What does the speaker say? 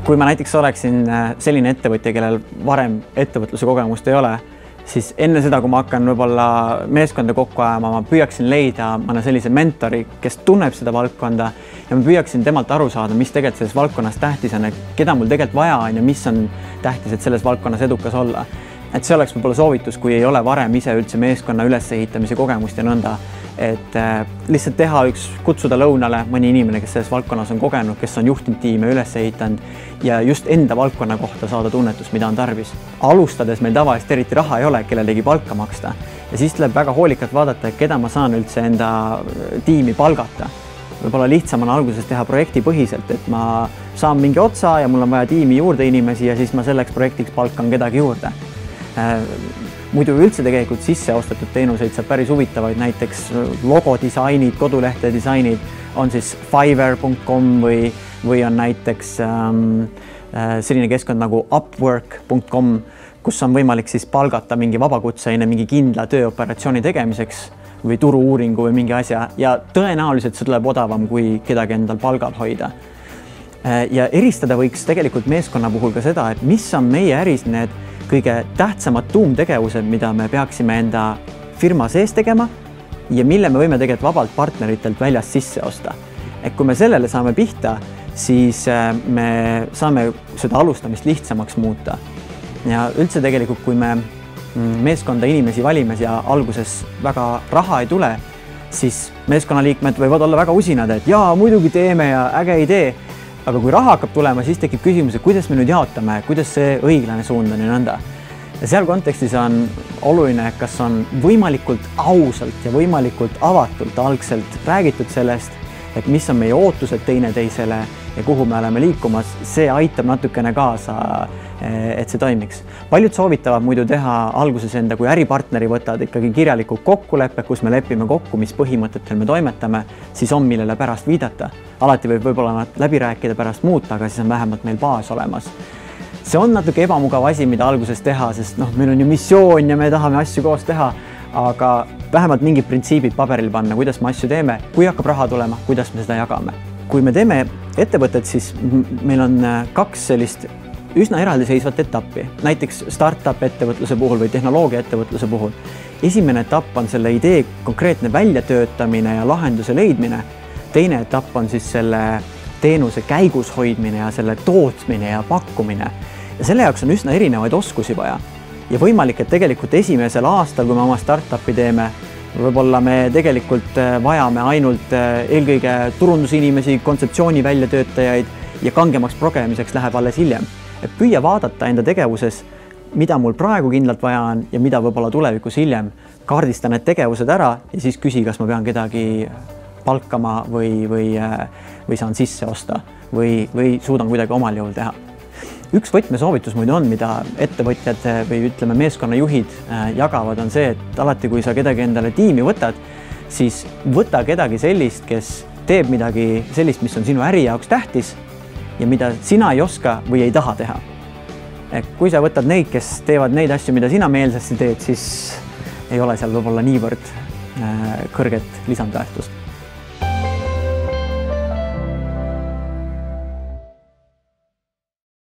Kui ma näiteks oleksin selline ettevõtja, kellel varem ettevõtluse kogemust ei ole, siis enne seda, kui ma hakkan võib-olla meeskonda kokku ajama, ma püüaksin leida mõne sellise mentori, kes tunneb seda valdkonda ja ma püüaksin temalt aru saada, mis tegelikult selles valdkonnas tähtis on, keda mul tegelikult vaja on ja mis on tähtis, et selles valdkonnas edukas olla. Et see oleks võib-olla soovitus, kui ei ole varem ise üldse meeskonna ülesehitamise kogemust ja nõnda, et lihtsalt kutsuda lõunale mõni inimene, kes selles valdkonnas on kogenud, kes on juhtinud tiime üles ehitanud ja just enda valdkonna kohta saada tunnetust, mida on tarvis. Alustades meil tavaliselt eriti raha ei ole, kellelegi palka maksta ja siis tuleb väga hoolikalt vaadata, keda ma saan üldse enda tiimi palgata. Võib-olla lihtsam on alguses teha projektipõhiselt, et ma saan mingi otsa ja mul on vaja tiimi juurde inimesi ja siis ma selleks projektiks palkan kedagi juurde. Muidu üldse tegelikult sisse ostetud teenuseid saab päris huvitavaid, näiteks logodisainid, kodulehte disainid on siis fiverr.com või on näiteks selline keskkond nagu upwork.com, kus on võimalik siis palgata mingi vabakutseline mingi kindla tööoperatsiooni tegemiseks või turu-uuringu või mingi asja ja tõenäoliselt see tuleb odavam kui kedagi endal palgal hoida. Ja eristada võiks tegelikult meeskonna puhul ka seda, et mis on meie äris need kõige tähtsamad tuumtegevused, mida me peaksime enda firma sees tegema ja mille me võime tegelikult vabalt partneritelt väljast sisse osta. Et kui me sellele saame pihta, siis me saame seda alustamist lihtsamaks muuta. Ja üldse tegelikult, kui me meeskonda inimesi valimes ja alguses väga raha ei tule, siis meeskonnaliikmed võivad olla väga usinad, et jaa, muidugi teeme ja äge idee. Aga kui raha hakkab tulema, siis tekib küsimus, et kuidas me nüüd jaotame, kuidas see õiglane suund on ja nõnda. Ja seal kontekstis on oluline, kas on võimalikult ausalt ja võimalikult avatult algselt räägitud sellest, et mis on meie ootused teineteisele ja kuhu me oleme liikumas. See aitab natukene kaasa, et see toimiks. Paljud soovitavad muidu teha alguses enda kui äripartneri võtad ikkagi kirjaliku kokkuleppe, kus me lepime kokku, mis põhimõtetel me toimetame, siis on millele pärast viidata. Alati võib võib-olla läbi rääkida pärast muuta, aga siis on vähemalt meil baas olemas. See on natuke ebamugav asi, mida alguses teha, sest meil on ju missioon ja me tahame asju koos teha, aga vähemalt mingid printsiibid paberil panna, kuidas me asju teeme, kui hakkab raha tulema, kuidas me seda jagame. Kui me teeme ettevõtet, siis meil on kaks sellist üsna eraldiseisvat etappi, näiteks startup ettevõtluse puhul või tehnoloogia ettevõtluse puhul. Esimene etapp on selle idee konkreetne väljatöötamine ja lahenduse leidmine. Teine etapp on siis selle teenuse käigus hoidmine ja selle tootmine ja pakkumine. Ja selle jaoks on üsna erinevaid oskusi vaja. Ja võimalik, et tegelikult esimesel aastal, kui me oma startupi teeme, võib-olla me tegelikult vajame ainult eelkõige turundusinimesi, kontseptsiooni väljatöötajaid ja kangemaks progemiseks läheb alles hiljem. Et püüa vaadata enda tegevuses, mida mul praegu kindlalt vaja on ja mida võib-olla tulevikus hiljem. Kaardista need tegevused ära ja siis küsi, kas ma pean kedagi palkama või saan sisse osta või suudan kuidagi omal jõul teha. Üks võtmesoovitus muidu on, mida ettevõtjad või ütleme meeskonnajuhid jagavad, on see, et alati kui sa kedagi endale tiimi võtad, siis võta kedagi sellist, kes teeb midagi sellist, mis on sinu äri jaoks tähtis ja mida sina ei oska või ei taha teha. Kui sa võtad neid, kes teevad neid asju, mida sina meelsasti teed, siis ei ole seal võib-olla niivõrd kõrget lisandväärtust.